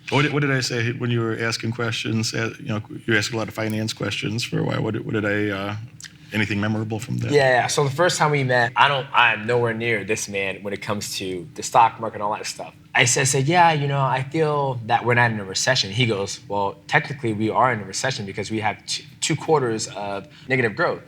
What did I say when you were asking questions? You asked a lot of finance questions for a while. What did I? Anything memorable from that? Yeah. So the first time we met, I'm nowhere near this man when it comes to the stock market and all that stuff. I said, yeah, I feel that we're not in a recession. He goes, well, technically we are in a recession because we have two quarters of negative growth.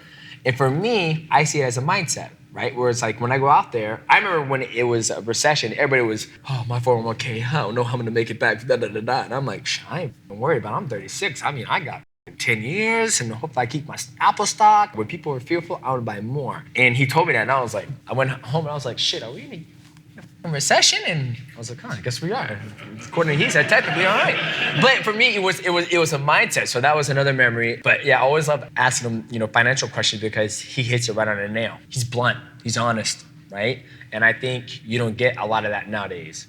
And for me, I see it as a mindset, right? Where it's like when I go out there, I remember when it was a recession, everybody was, oh, my 401k, I don't know how I'm gonna make it back, da da da da. And I'm like, I ain't worried about it. I'm 36. I mean, I got 10 years and hope I keep my Apple stock. When people were fearful, I would buy more. And he told me that, and I was like, I went home and I was like, shit, are we in a recession? And I was like, I guess we are. According to he said, technically, all right. But for me, it was a mindset. So that was another memory. But yeah, I always love asking him, financial questions because he hits it right on the nail. He's blunt. He's honest, right? And I think you don't get a lot of that nowadays.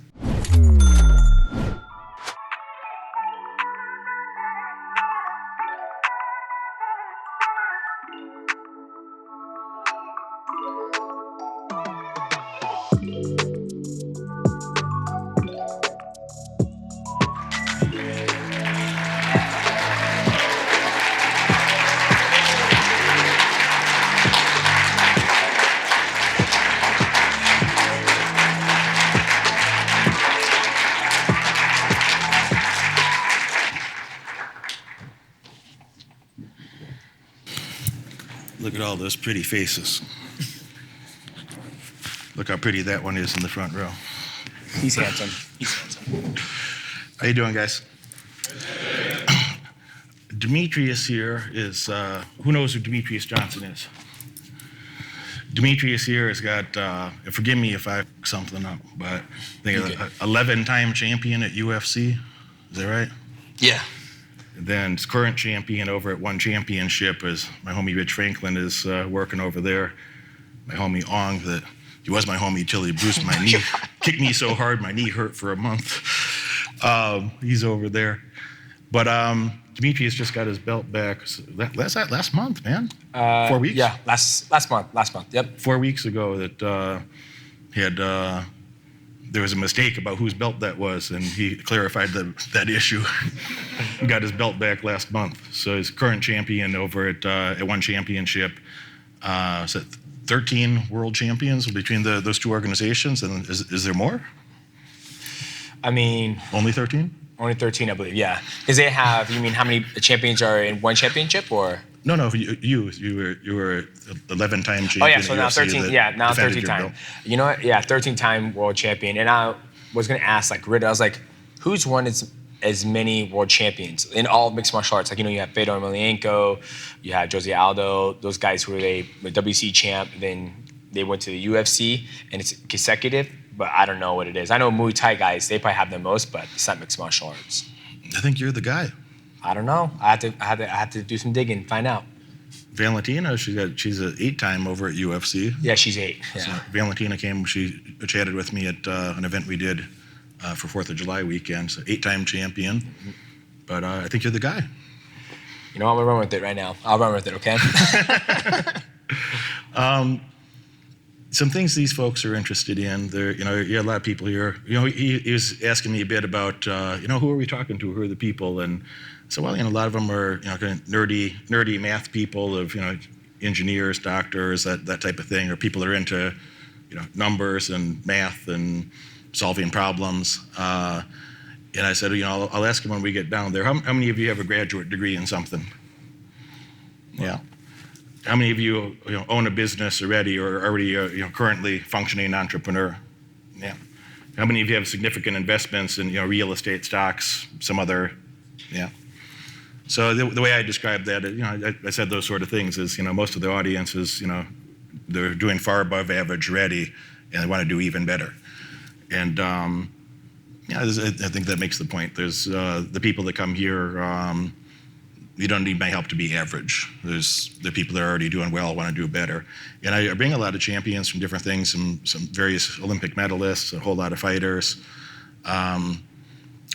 Look at all those pretty faces. Look how pretty that one is in the front row. He's handsome. He's handsome. How you doing, guys? Demetrious here is, who knows who Demetrious Johnson is? Demetrious here has got, forgive me if I fuck something up, but I think 11-time champion at UFC. Is that right? Yeah. And then current champion over at One Championship is my homie Rich Franklin is working over there. My homie Ong, he was my homie till he bruised my knee, kicked me so hard my knee hurt for a month. He's over there. But Demetrious just got his belt back. So last month, man. 4 weeks? Yeah, last month, yep. 4 weeks ago that there was a mistake about whose belt that was, and he clarified that issue. He got his belt back last month. So he's current champion over at One Championship. So 13 world champions between those two organizations, and is there more? I mean... Only 13? Only 13, I believe, yeah. Because they have, you mean how many champions are in one championship, or? No, you were 11-time champion. Oh yeah, so now UFC 13. Yeah, now 13 time. Belt. You know what? Yeah, 13-time world champion. And I was gonna ask, like, I was like, who's won as many world champions in all mixed martial arts? Like, you have Fedor Emelianenko, you have Jose Aldo, those guys who were the WC champ. Then they went to the UFC, and it's consecutive. But I don't know what it is. I know Muay Thai guys, they probably have the most, but it's not mixed martial arts. I think you're the guy. I don't know. I have to do some digging, find out. Valentina, she's an 8-time over at UFC. Yeah, she's 8. Yeah. So Valentina came, she chatted with me at an event we did for 4th of July weekend. So 8-time champion. Mm-hmm. But I think you're the guy. You know, I'm gonna run with it right now. I'll run with it, okay? Some things these folks are interested in. There, you have a lot of people here. He was asking me a bit about, who are we talking to? Who are the people? And so, a lot of them are, kind of nerdy math people of, engineers, doctors, that type of thing, or people that are into, numbers and math and solving problems. And I said, I'll ask him when we get down there. How many of you have a graduate degree in something? Yeah. How many of you, own a business already or already currently functioning entrepreneur? Yeah. How many of you have significant investments in real estate, stocks, some other? Yeah. So the way I described that, I said those sort of things is most of the audience is they're doing far above average already, and they want to do even better. And I think that makes the point. There's the people that come here. You don't need my help to be average. There's the people that are already doing well, want to do better. And I bring a lot of champions from different things, some various Olympic medalists, a whole lot of fighters.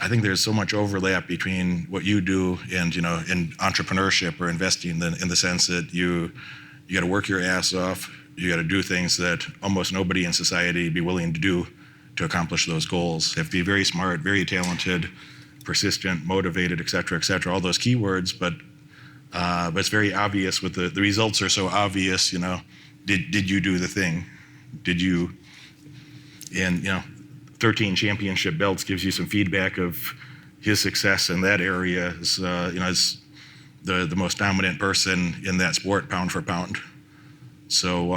I think there's so much overlap between what you do and, in entrepreneurship or investing in the sense that you got to work your ass off. You got to do things that almost nobody in society would be willing to do to accomplish those goals. You have to be very smart, very talented, persistent, motivated, et cetera, all those keywords, but it's very obvious with the results are so obvious, did you do the thing? Did you, and 13 championship belts gives you some feedback of his success in that area is, as the most dominant person in that sport, pound for pound. So,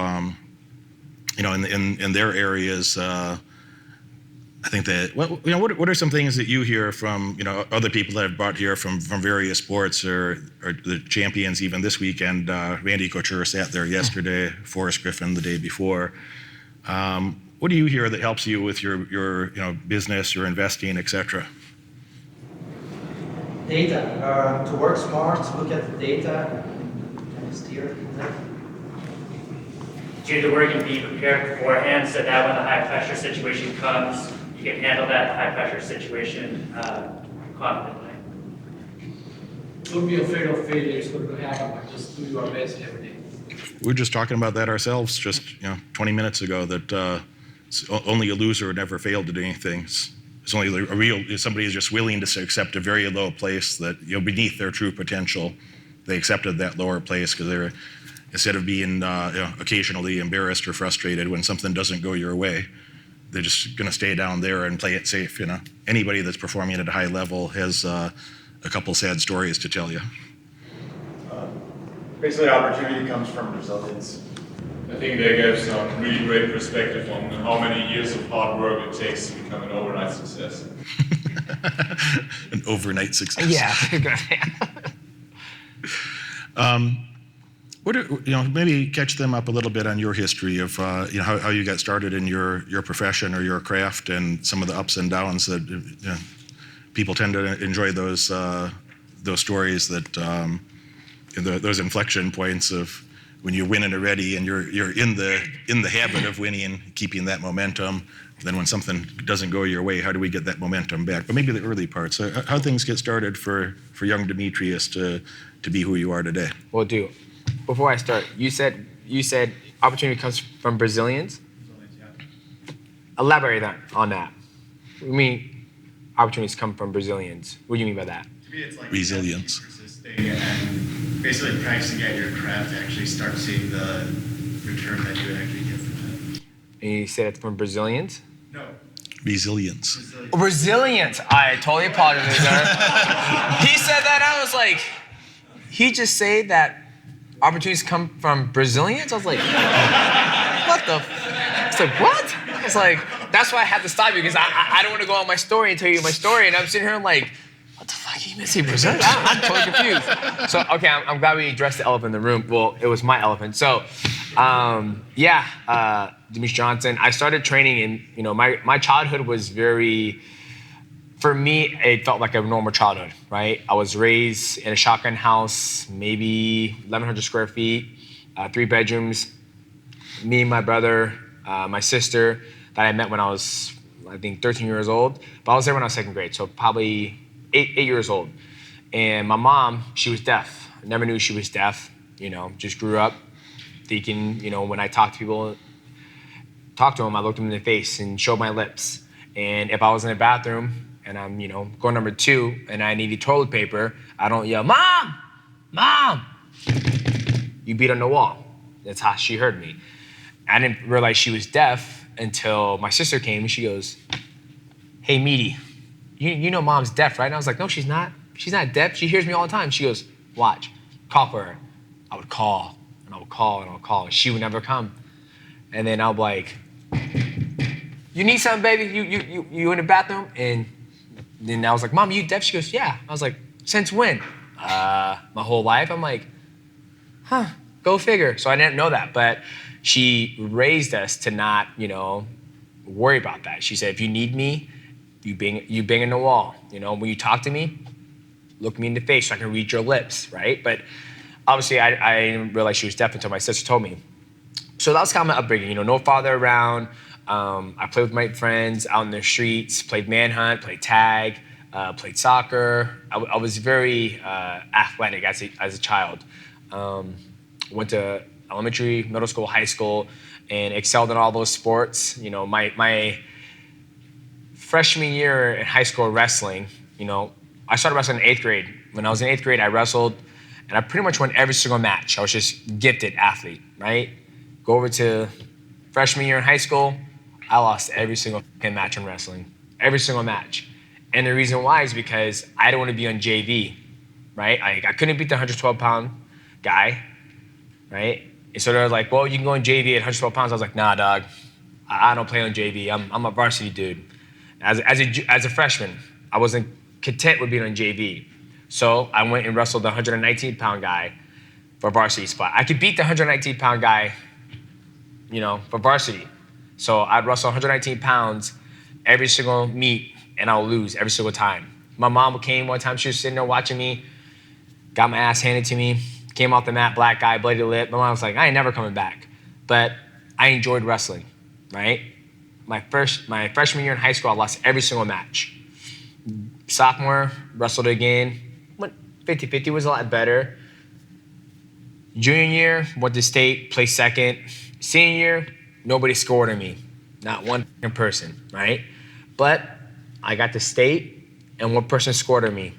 in their areas, I think that, what are some things that you hear from, other people that have brought here from various sports or the champions even this weekend? Randy Couture sat there yesterday, Forrest Griffin the day before. What do you hear that helps you with your business, your investing, et cetera? Data. To work smart, look at the data, and steer there. Do the work and be prepared beforehand so that when the high pressure situation comes, you can handle that high pressure situation confidently. Don't be afraid of failure. It's going to happen, but just do your best every day. We were just talking about that ourselves just 20 minutes ago, that only a loser never failed to do anything. It's only somebody is just willing to accept a very low place that beneath their true potential. They accepted that lower place because they're, instead of being occasionally embarrassed or frustrated when something doesn't go your way, they're just going to stay down there and play it safe. Anybody that's performing at a high level has a couple sad stories to tell you. Basically, opportunity comes from resilience. I think they gave some really great perspective on how many years of hard work it takes to become an overnight success. An overnight success. Yeah. Maybe catch them up a little bit on your history of how you got started in your profession or your craft, and some of the ups and downs that people tend to enjoy those stories, that those inflection points of when you're winning already and you're in the habit of winning, keeping that momentum. Then when something doesn't go your way, how do we get that momentum back? But maybe the early parts, how things get started for young Demetrious to be who you are today. Well, dude, before I start, you said opportunity comes from Brazilians. Elaborate on that. I mean, opportunities come from Brazilians. What do you mean by that? To me, it's like Resilience. persisting and basically practicing at your craft to actually start seeing the return that you actually get from it. And you said it's from Brazilians? No. Resilience. Brazilians. I totally apologize, sir. He said that, I was like, he just said that opportunities come from Brazilians? I was like, what the? I was like, what? I was like, that's why I had to stop you, because I don't want to go on my story and tell you my story, and I'm sitting here like, what the fuck, you missing Brazilian? I'm totally confused. So, okay, I'm glad we addressed the elephant in the room. Well, it was my elephant. So, Demetrious Johnson. I started training in, my childhood was very, for me, it felt like a normal childhood, right? I was raised in a shotgun house, maybe 1,100 square feet, 3 bedrooms. Me and my brother, my sister, that I met when I was, I think, 13 years old. But I was there when I was 2nd grade, so probably 8 years old. And my mom, she was deaf. I never knew she was deaf. Just grew up thinking, when I talk to them, I looked them in the face and showed my lips. And if I was in the bathroom and I'm, going number 2 and I needed toilet paper, I don't yell, "Mom! Mom!" You beat on the wall. That's how she heard me. I didn't realize she was deaf until my sister came and she goes, "Hey, Meaty, you know Mom's deaf, right?" And I was like, "No, she's not. She's not deaf. She hears me all the time." She goes, "Watch, call for her." I would call and I would call and I would call and she would never come. And then I'll be like, "You need something, baby? You in the bathroom?" And then I was like, "Mom, you deaf?" She goes, "Yeah." I was like, "Since when?" My whole life. I'm like, go figure. So I didn't know that, but she raised us to not, worry about that. She said, if you need me, you bang in the wall. When you talk to me, look me in the face so I can read your lips, right? But obviously I didn't realize she was deaf until my sister told me. So that was kind of my upbringing, no father around. I played with my friends out in the streets, played manhunt, played tag, played soccer. I was very athletic as a child. Went to elementary, middle school, high school, and excelled in all those sports. My freshman year in high school wrestling, I started wrestling in 8th grade. When I was in 8th grade, I wrestled, and I pretty much won every single match. I was just gifted athlete, right? Go over to freshman year in high school, I lost every single match in wrestling. Every single match. And the reason why is because I don't want to be on JV, right? I couldn't beat the 112-pound guy, right? And so they're like, well, you can go on JV at 112 pounds. I was like, nah, dog. I don't play on JV. I'm a varsity dude. As a freshman, I wasn't content with being on JV. So I went and wrestled the 119-pound guy for varsity spot. I could beat the 119-pound guy, for varsity. So I'd wrestle 119 pounds every single meet, and I'll lose every single time. My mom came one time. She was sitting there watching me, got my ass handed to me, came off the mat, black guy, bloody lip. My mom was like, I ain't never coming back. But I enjoyed wrestling, right? My freshman year in high school, I lost every single match. Sophomore, wrestled again. Went 50-50, was a lot better. Junior year, went to state, placed second. Senior year, nobody scored on me. Not one person, right? But I got to state, and one person scored on me.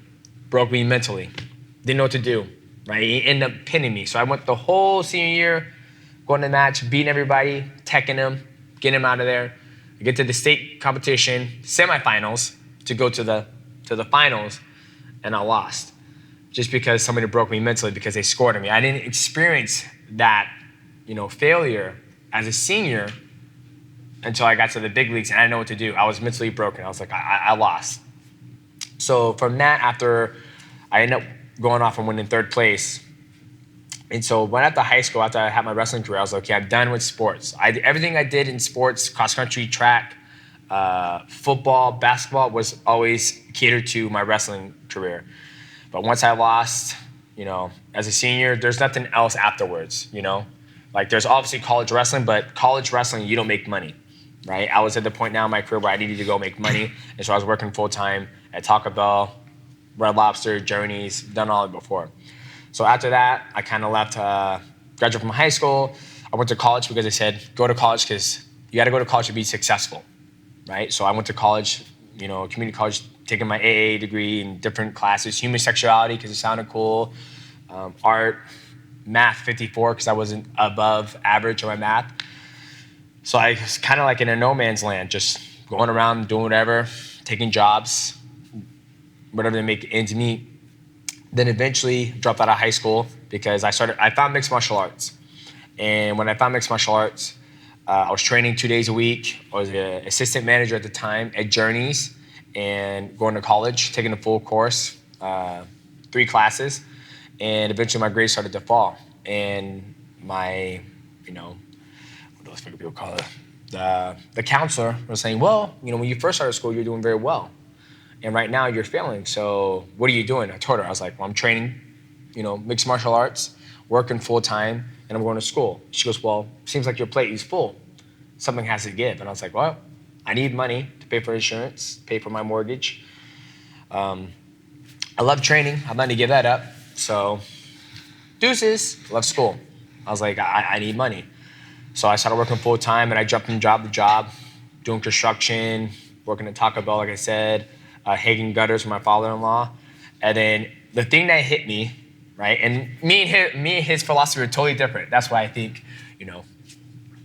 Broke me mentally. Didn't know what to do, right? He ended up pinning me. So I went the whole senior year, going to the match, beating everybody, teching them, getting them out of there. I get to the state competition, semifinals, to go to the finals, and I lost. Just because somebody broke me mentally because they scored on me. I didn't experience that, failure as a senior until I got to the big leagues and I didn't know what to do. I was mentally broken. I was like, I lost. So from that, after I ended up going off and winning 3rd place. And so when after high school, after I had my wrestling career, I was like, okay, I'm done with sports. Everything I did in sports, cross country, track, football, basketball, was always catered to my wrestling career. But once I lost, as a senior, there's nothing else afterwards, Like there's obviously college wrestling, but college wrestling, you don't make money, right? I was at the point now in my career where I needed to go make money. And so I was working full-time at Taco Bell, Red Lobster, Journeys, done all of it before. So after that, I kind of left, graduated from high school. I went to college because they said, go to college because you got to go to college to be successful, right? So I went to college, community college, taking my AA degree in different classes, human sexuality because it sounded cool, art, math 54 because I wasn't above average on my math. So I was kind of like in a no man's land, just going around doing whatever, taking jobs, whatever to make ends meet. Then eventually dropped out of high school because I found mixed martial arts. And when I found mixed martial arts, I was training 2 days a week. I was an assistant manager at the time at Journeys and going to college, taking a full course, 3 classes. And eventually my grades started to fall. And my, what else people call it? The counselor was saying, well, when you first started school, you're doing very well. And right now you're failing. So what are you doing? I told her, I was like, well, I'm training, mixed martial arts, working full time, and I'm going to school. She goes, well, seems like your plate is full. Something has to give. And I was like, well, I need money to pay for insurance, pay for my mortgage. I love training. I'm not going to give that up. So deuces, left school. I was like, I need money. So I started working full time and I jumped from job to job, doing construction, working at Taco Bell, like I said, hanging gutters with my father-in-law. And then the thing that hit me, right, and me and his philosophy are totally different. That's why I think,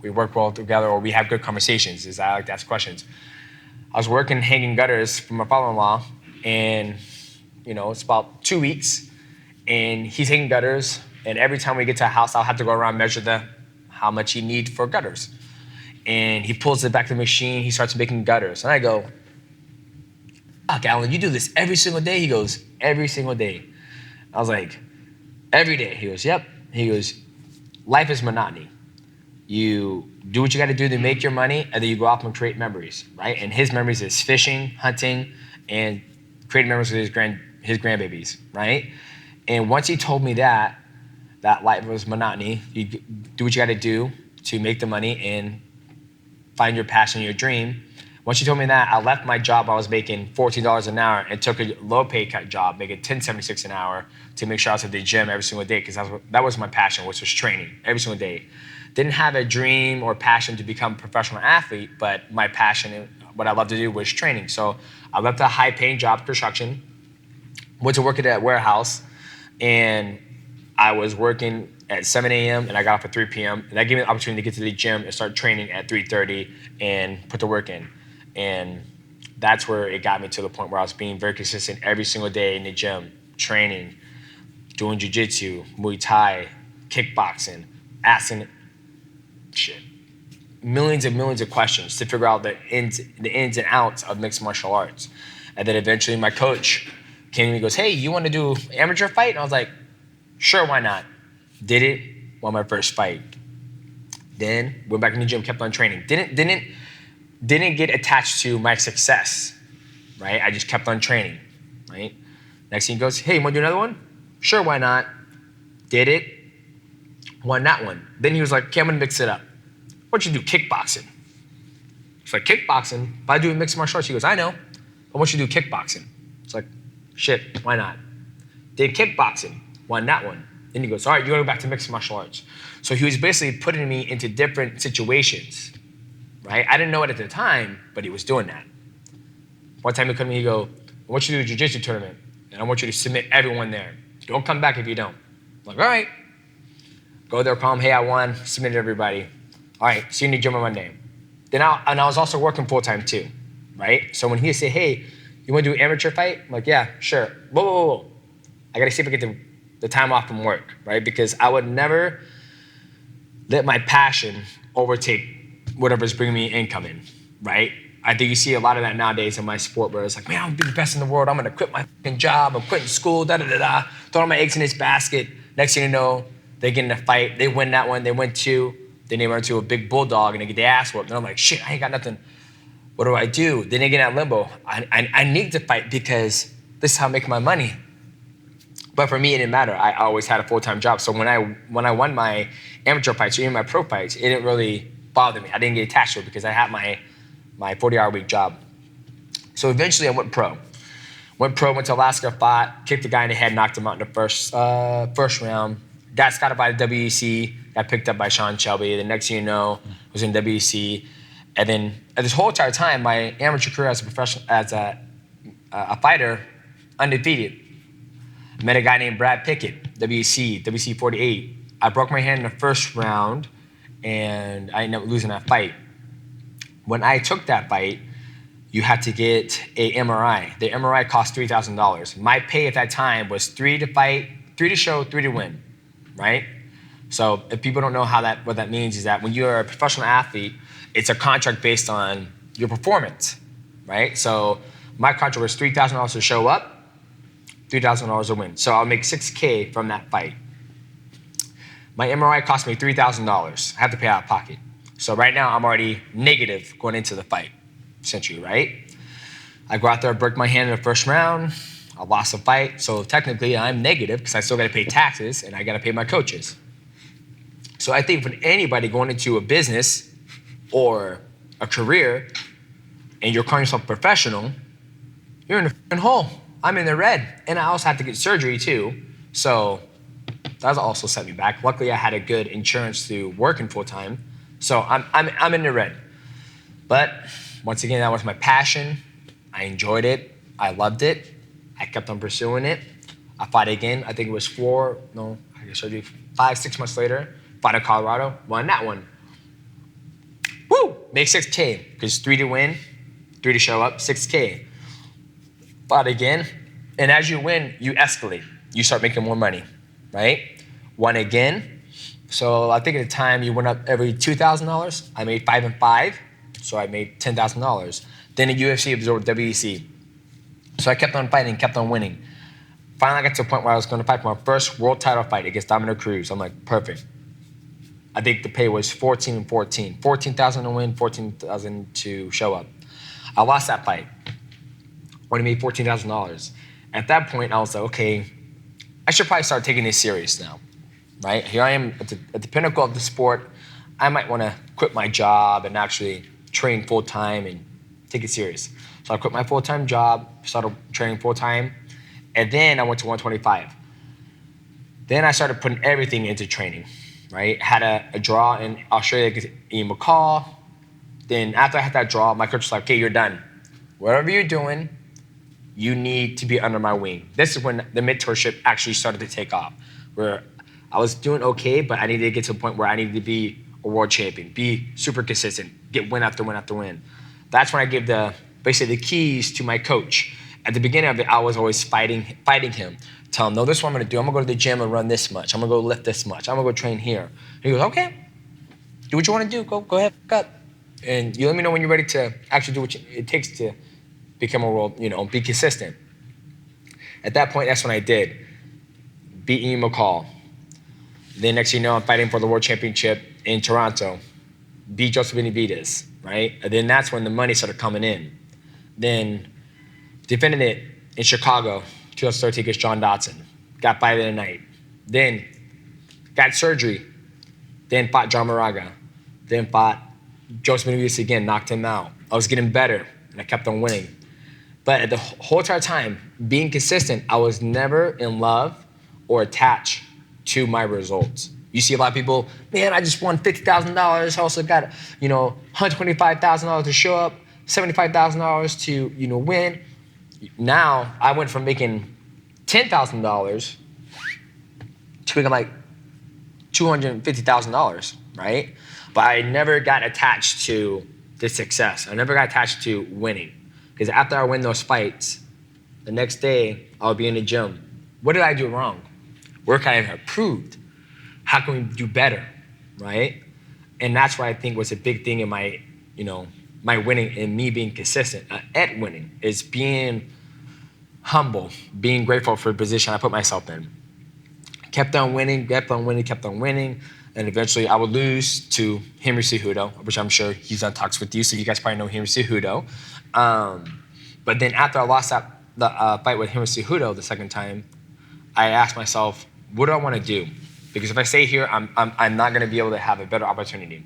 we work well together or we have good conversations, is I like to ask questions. I was working hanging gutters for my father-in-law and, it's about 2 weeks and he's hanging gutters and every time we get to a house, I'll have to go around and measure how much he needs for gutters. And he pulls it back to the machine, he starts making gutters. And I go, fuck, Alan, you do this every single day? He goes, every single day. I was like, every day? He goes, yep. He goes, life is monotony. You do what you got to do to make your money, and then you go off and create memories, right? And his memories is fishing, hunting, and creating memories with his grandbabies, right? And once he told me that life was monotony, you do what you got to do to make the money and find your passion, your dream. Once you told me that, I left my job. I was making $14 an hour and took a low pay cut job, making $10.76 an hour to make sure I was at the gym every single day because that was my passion, which was training every single day. Didn't have a dream or passion to become a professional athlete, but my passion what I love to do was training. So I left a high-paying job, construction, went to work at a warehouse, and I was working at 7 a.m. and I got off at 3 p.m. And that gave me the opportunity to get to the gym and start training at 3:30 and put the work in. And that's where it got me to the point where I was being very consistent every single day in the gym, training, doing jiu-jitsu, Muay Thai, kickboxing, asking millions and millions of questions to figure out the ins and outs of mixed martial arts. And then eventually my coach came to me and goes, hey, you want to do amateur fight? And I was like, sure, why not? Did it, won my first fight. Then went back in the gym, kept on training. Didn't get attached to my success, right? I just kept on training, right? Next thing he goes, hey, you want to do another one? Sure, why not? Did it, won that one. Then he was like, okay, I'm gonna mix it up. Why don't you do kickboxing? It's like, kickboxing? If I do mixed martial arts, he goes, I know. But why don't you do kickboxing? It's like, shit, why not? Did kickboxing, won that one. Then he goes, all right, you're going back to mixed martial arts. So he was basically putting me into different situations, right? I didn't know it at the time, but he was doing that. One time he come to me, he go, I want you to do a jiu-jitsu tournament, and I want you to submit everyone there. Don't come back if you don't. I'm like, all right. Go there, call him, hey, I won, submitted everybody. All right, see you in the gym on Monday. Then I was also working full-time too, right? So when he say, hey, you want to do an amateur fight? I'm like, yeah, sure. Whoa. I got to see if I get the time off from work, right? Because I would never let my passion overtake whatever's bringing me income in, right? I think you see a lot of that nowadays in my sport where it's like, man, I'm gonna be the best in the world. I'm gonna quit my fucking job. I'm quitting school, throwing all my eggs in this basket. Next thing you know, they get in a fight. They win that one. They win two. Then they run into a big bulldog and they get their ass whooped. And I'm like, shit, I ain't got nothing. What do I do? Then they get in that limbo. I need to fight because this is how I make my money. But for me, it didn't matter. I always had a full-time job. So when I won my amateur fights or even my pro fights, it didn't really bother me. I didn't get attached to it because I had my 40-hour-a-week job. So eventually I went pro. Went to Alaska, fought, kicked the guy in the head, knocked him out in the first round. Got scouted by the WEC, got picked up by Sean Shelby. The next thing you know, was in WEC. And then this whole entire time, my amateur career as a professional, as a fighter, undefeated. Met a guy named Brad Pickett, WEC 48. I broke my hand in the first round, and I ended up losing that fight. When I took that fight, you had to get a MRI. The MRI cost $3,000. My pay at that time was 3 to fight, 3 to show, 3 to win, right? So if people don't know what that means is that when you're a professional athlete, it's a contract based on your performance, right? So my contract was $3,000 to show up, $3,000 a win. So I'll make $6K from that fight. My MRI cost me $3,000. I have to pay out of pocket. So right now I'm already negative going into the fight, essentially, right? I go out there, break my hand in the first round. I lost the fight. So technically I'm negative because I still got to pay taxes and I got to pay my coaches. So I think for anybody going into a business or a career and you're calling yourself professional, you're in the f***ing hole. I'm in the red. And I also had to get surgery too. So that also set me back. Luckily, I had a good insurance through working full time. So I'm in the red. But once again, that was my passion. I enjoyed it. I loved it. I kept on pursuing it. I fought again. I think it was 5, 6 months later. Fought in Colorado. Won that one. Woo! Make 6K. Because 3 to win, 3 to show up, 6K. Fought again. And as you win, you escalate. You start making more money, right? Won again. So I think at the time you went up every $2,000. I made 5 and 5. So I made $10,000. Then the UFC absorbed WEC. So I kept on fighting, kept on winning. Finally, I got to a point where I was going to fight for my first world title fight against Dominic Cruz. I'm like, perfect. I think the pay was 14 and 14. 14,000 to win, 14,000 to show up. I lost that fight. Only made $14,000. At that point, I was like, okay, I should probably start taking this serious now, right? Here I am at the pinnacle of the sport. I might want to quit my job and actually train full time and take it serious. So I quit my full-time job, started training full-time, and then I went to 125. Then I started putting everything into training, right? Had a draw in Australia against Ian McCall, Then after I had that draw, my coach was like, okay, you're done. Whatever you're doing, you need to be under my wing. This is when the mentorship actually started to take off, where I was doing okay, but I needed to get to a point where I needed to be a world champion, be super consistent, get win after win after win. That's when I gave basically the keys to my coach. At the beginning of it, I was always fighting him. Tell him, no, this is what I'm gonna do. I'm gonna go to the gym and run this much. I'm gonna go lift this much. I'm gonna go train here. And he goes, okay, do what you wanna do. Go ahead, cut. And you let me know when you're ready to actually do what it takes to become a world, be consistent. At that point, that's when I did. Beat Ian McCall. Then next thing you know, I'm fighting for the world championship in Toronto. Beat Joseph Benavidez, right? And then that's when the money started coming in. Then defended it in Chicago, 2013 against John Dodson. Got fight of the night. Then got surgery. Then fought John Moraga. Then fought Joseph Benavidez again, knocked him out. I was getting better, and I kept on winning. But the whole entire time, being consistent, I was never in love or attached to my results. You see a lot of people, man, I just won $50,000. I also got, $125,000 to show up, $75,000 to, win. Now, I went from making $10,000 to making like $250,000, right? But I never got attached to the success. I never got attached to winning. Because after I win those fights, the next day, I'll be in the gym. What did I do wrong? Where can I have improved? How can we do better, right? And that's what I think was a big thing in my, my winning and me being consistent at winning is being humble, being grateful for the position I put myself in. Kept on winning, and eventually I would lose to Henry Cejudo, which I'm sure he's on talks with you, so you guys probably know Henry Cejudo. But then after I lost the fight with Henry Cejudo the second time, I asked myself, what do I want to do? Because if I stay here, I'm not going to be able to have a better opportunity.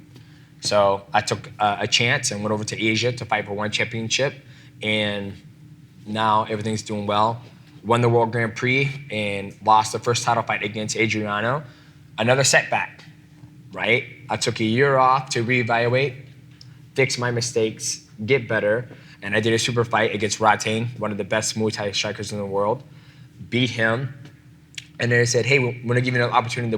So I took a chance and went over to Asia to fight for one championship, and now everything's doing well. Won the World Grand Prix and lost the first title fight against Adriano. Another setback, right? I took a year off to reevaluate, fix my mistakes, get better, and I did a super fight against Ratane, one of the best Muay Thai strikers in the world. Beat him, and then they said, hey, we're gonna give you an opportunity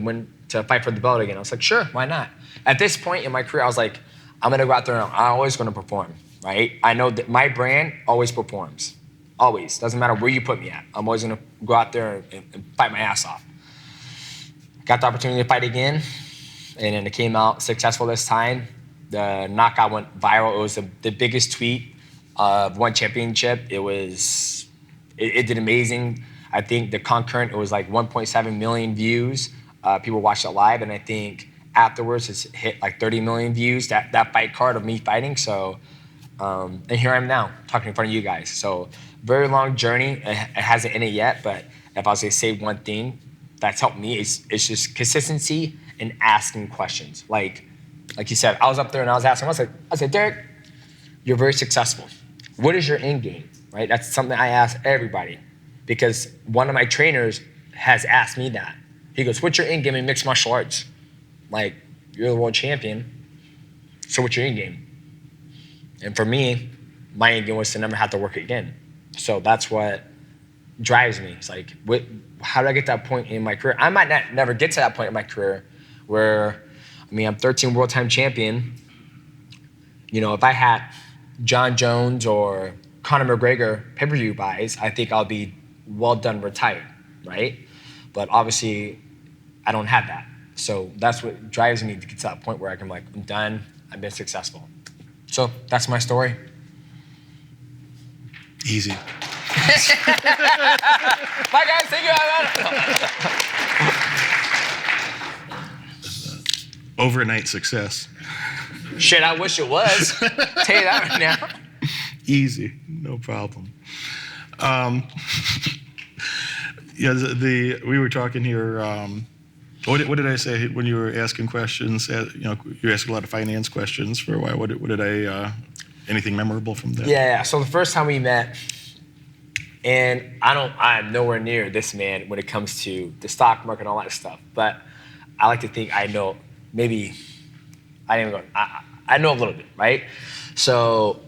to fight for the belt again. I was like, sure, why not? At this point in my career, I was like, I'm gonna go out there and I'm always gonna perform, right? I know that my brand always performs. Always. Doesn't matter where you put me at. I'm always going to go out there and fight my ass off. Got the opportunity to fight again, and then it came out successful this time. The knockout went viral. It was the biggest tweet of one championship. It did amazing. I think the concurrent, it was like 1.7 million views. People watched it live, and I think afterwards it's hit like 30 million views, that fight card of me fighting. So, and here I am now, talking in front of you guys. So, very long journey. It hasn't ended yet, but if I was to say one thing that's helped me, it's just consistency and asking questions. Like you said, I was up there and I was asking, I said, Derek, you're very successful. What is your end game, right? That's something I ask everybody because one of my trainers has asked me that. He goes, what's your end game in mixed martial arts? Like, you're the world champion, so what's your end game? And for me, my end game was to never have to work again. So that's what drives me. It's like, how did I get to that point in my career? I might never get to that point in my career where, I'm 13 world time champion. If I had John Jones or Conor McGregor pay-per-view buys, I think I'll be well done retired, right? But obviously, I don't have that. So that's what drives me to get to that point where I'm done, I've been successful. So that's my story. Easy. Bye guys, thank you. Overnight success. Shit, I wish it was. Tell you that right now. Easy, no problem. We were talking here. What did I say when you were asking questions? You asked a lot of finance questions for a while. What did I? Anything memorable from that? Yeah. So the first time we met, and I'm nowhere near this man when it comes to the stock market and all that stuff. But I like to think I know. Maybe I didn't even go. I know a little bit, right? So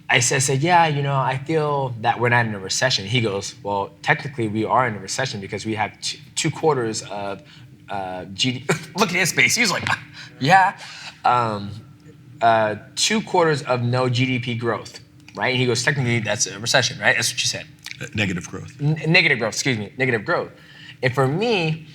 I said, yeah, I feel that we're not in a recession. He goes, well, technically we are in a recession because we have two quarters of GDP. Look at his face. He was like, yeah. 2 quarters of no GDP growth, right? And he goes, technically that's a recession, right? That's what you said. Negative growth. Negative growth, excuse me, negative growth. And for me,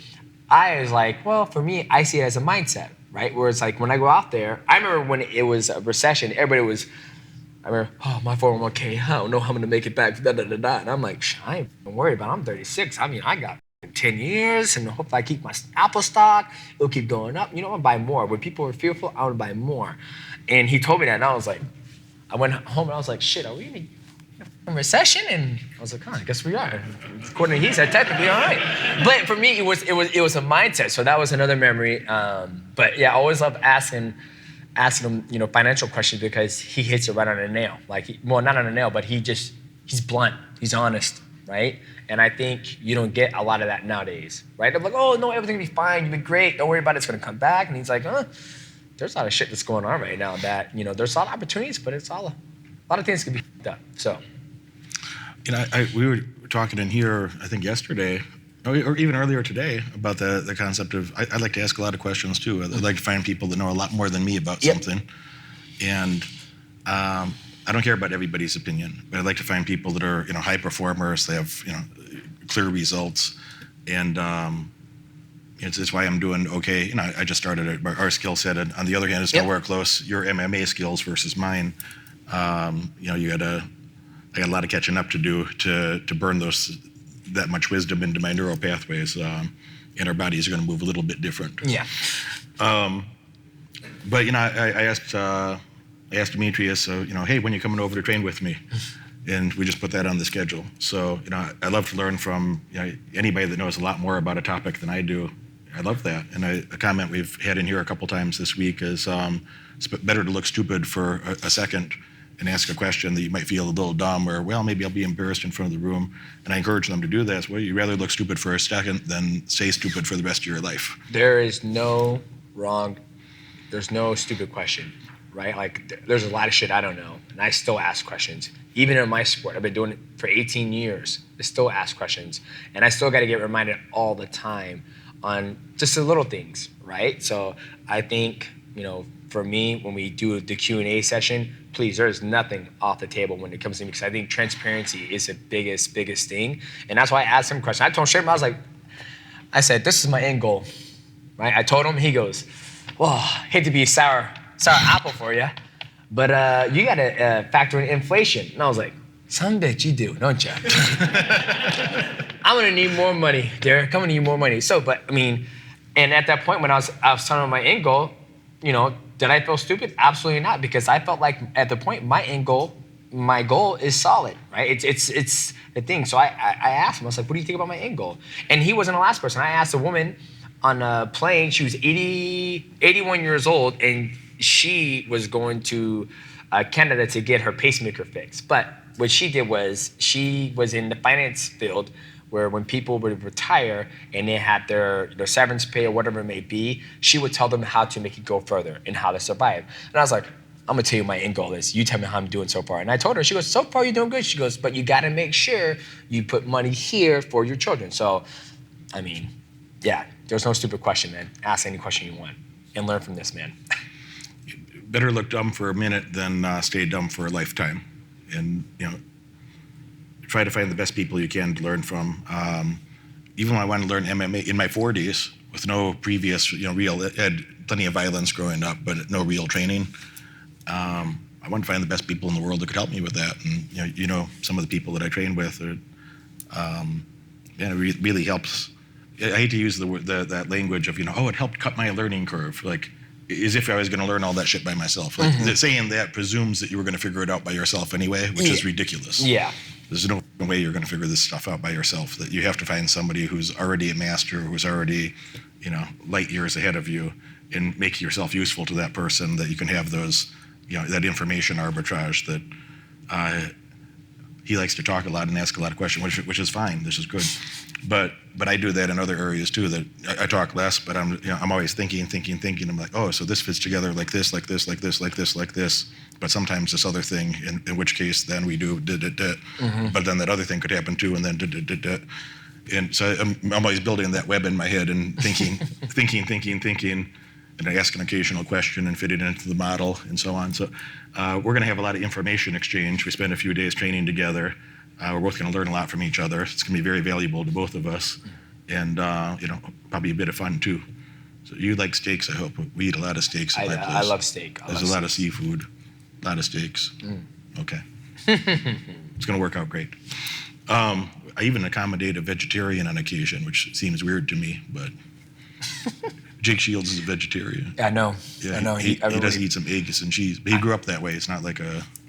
I was like, well, for me, I see it as a mindset, right? Where it's like when I go out there, I remember when it was a recession, I remember, oh, my 401k, I don't know how I'm gonna make it back, da da da da. And I'm like, I ain't even worried about it. I'm 36. I mean, I got 10 years, and hopefully I keep my Apple stock. It'll keep going up. I'm gonna buy more. When people were fearful, I would buy more. And he told me that, and I was like, I went home and I was like, shit, are we in a recession? And I was like, I guess we are. According to he said, technically, all right. But for me, it was a mindset. So that was another memory. But yeah, I always love asking him, financial questions because he hits it right on the nail. Not on the nail, but he's blunt, he's honest, right? And I think you don't get a lot of that nowadays, right? They're like, oh, no, everything will be fine, you'll be great, don't worry about it, it's gonna come back. And he's like, there's a lot of shit that's going on right now that, there's a lot of opportunities, but it's a lot of things can be f***ed up, so. We were talking in here, I think yesterday, or even earlier today, about the concept of, I like to ask a lot of questions too. I'd like to find people that know a lot more than me about something. And I don't care about everybody's opinion, but I'd like to find people that are, high performers, they have, clear results. And it's why I'm doing okay. I just started our skill set. And on the other hand, it's nowhere close. Your MMA skills versus mine. I got a lot of catching up to do to burn that much wisdom into my neural pathways, and our bodies are going to move a little bit different. Yeah. But I asked Demetrious, hey, when are you coming over to train with me? And we just put that on the schedule. So I love to learn from anybody that knows a lot more about a topic than I do. I love that. And a comment we've had in here a couple times this week is it's better to look stupid for a second and ask a question that you might feel a little dumb, or, well, maybe I'll be embarrassed in front of the room. And I encourage them to do that. Well, you'd rather look stupid for a second than stay stupid for the rest of your life. There's no stupid question, right? There's a lot of shit I don't know, and I still ask questions. Even in my sport, I've been doing it for 18 years. I still ask questions, and I still got to get reminded all the time on just the little things, right? So I think, for me, when we do the Q&A session, please, there is nothing off the table when it comes to me, because I think transparency is the biggest thing. And that's why I asked him questions. I told him, I said, this is my end goal, right? I told him, he goes, well, hate to be sour apple for you, but you got to factor in inflation. And I was like, some bitch, you do, don't you? I'm going to need more money, Derek. I'm going to need more money. So, and at that point when I was telling him my end goal, did I feel stupid? Absolutely not, because I felt like at the point my goal is solid, right? It's the thing. So I asked him, I was like, what do you think about my end goal? And he wasn't the last person. I asked a woman on a plane, she was 81 years old, and she was going to Canada to get her pacemaker fixed. But what she did was, she was in the finance field, where when people would retire and they had their severance pay or whatever it may be, she would tell them how to make it go further and how to survive. And I was like, I'm gonna tell you my end goal is, you tell me how I'm doing so far. And I told her, she goes, so far you're doing good. She goes, but you gotta make sure you put money here for your children. So, yeah, there's no stupid question, man. Ask any question you want and learn from this, man. Better look dumb for a minute than stay dumb for a lifetime. And, try to find the best people you can to learn from. Even when I wanted to learn MMA in my 40s, with no previous, had plenty of violence growing up, but no real training. I wanted to find the best people in the world that could help me with that. And some of the people that I train with it really helps. I hate to use that language of, it helped cut my learning curve, as if I was going to learn all that shit by myself. Saying that presumes that you were going to figure it out by yourself anyway, which is ridiculous. Yeah. There's no way you're going to figure this stuff out by yourself. That you have to find somebody who's already a master, who's already, light years ahead of you, and make yourself useful to that person, that you can have those, that information arbitrage that he likes to talk a lot and ask a lot of questions, which is fine. This is good. But I do that in other areas too. That I talk less, but I'm always thinking. I'm like, oh, so this fits together like this. But sometimes this other thing, in which case then we do But then that other thing could happen too, and then And so I'm always building that web in my head and thinking, and I ask an occasional question and fit it into the model and so on. So we're going to have a lot of information exchange. We spend a few days training together. We're both going to learn a lot from each other. It's going to be very valuable to both of us, and probably a bit of fun too. So you like steaks, I hope. We eat a lot of steaks at my place. I love steak. There's a lot of seafood, a lot of steaks. Okay. It's going to work out great. I even accommodate a vegetarian on occasion, which seems weird to me, but Jake Shields is a vegetarian. I know. Yeah, I know. He does eat some eggs and cheese, but he grew up that way. It's not like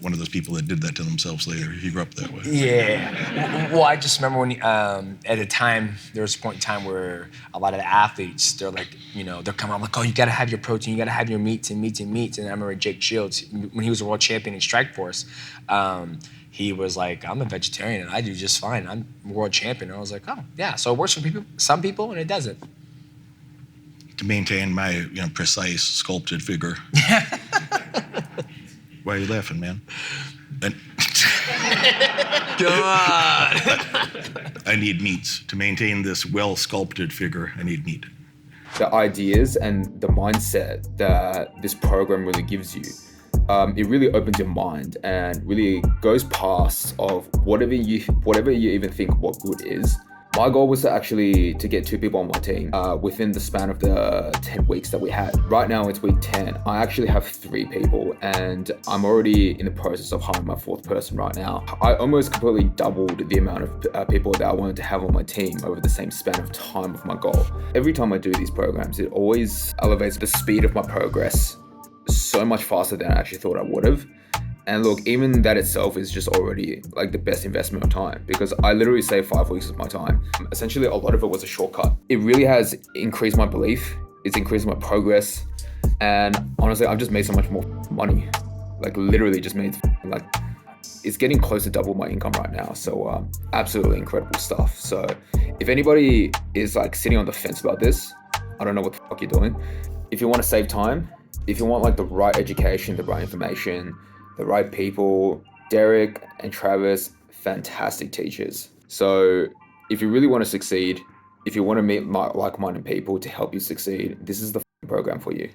one of those people that did that to themselves later. He grew up that way. Yeah. Well, I just remember when, at a time, there was a point in time where a lot of the athletes, they're like, they're coming out like, oh, you got to have your protein, you got to have your meats. And I remember Jake Shields, when he was a world champion in Strikeforce, he was like, I'm a vegetarian and I do just fine. I'm a world champion. And I was like, oh, yeah. So it works for some people, and it doesn't. To maintain my precise sculpted figure. Why are you laughing, man? God. I need meats to maintain this well sculpted figure. I need meat. The ideas and the mindset that this program really gives you, it really opens your mind and really goes past of whatever you even think what good is. My goal was to get 2 people on my team within the span of the 10 weeks that we had. Right now it's week 10. I actually have 3 people, and I'm already in the process of hiring my 4th person right now. I almost completely doubled the amount of people that I wanted to have on my team over the same span of time of my goal. Every time I do these programs, it always elevates the speed of my progress so much faster than I actually thought I would have. And look, even that itself is just already like the best investment of time, because I literally saved 5 weeks of my time. Essentially, a lot of it was a shortcut. It really has increased my belief. It's increased my progress. And honestly, I've just made so much more money. Like literally just made it's getting close to double my income right now. So absolutely incredible stuff. So if anybody is like sitting on the fence about this, I don't know what the fuck you're doing. If you want to save time, if you want like the right education, the right information, the right people, Derek and Travis, fantastic teachers. So if you really want to succeed, if you want to meet like-minded people to help you succeed, this is the program for you.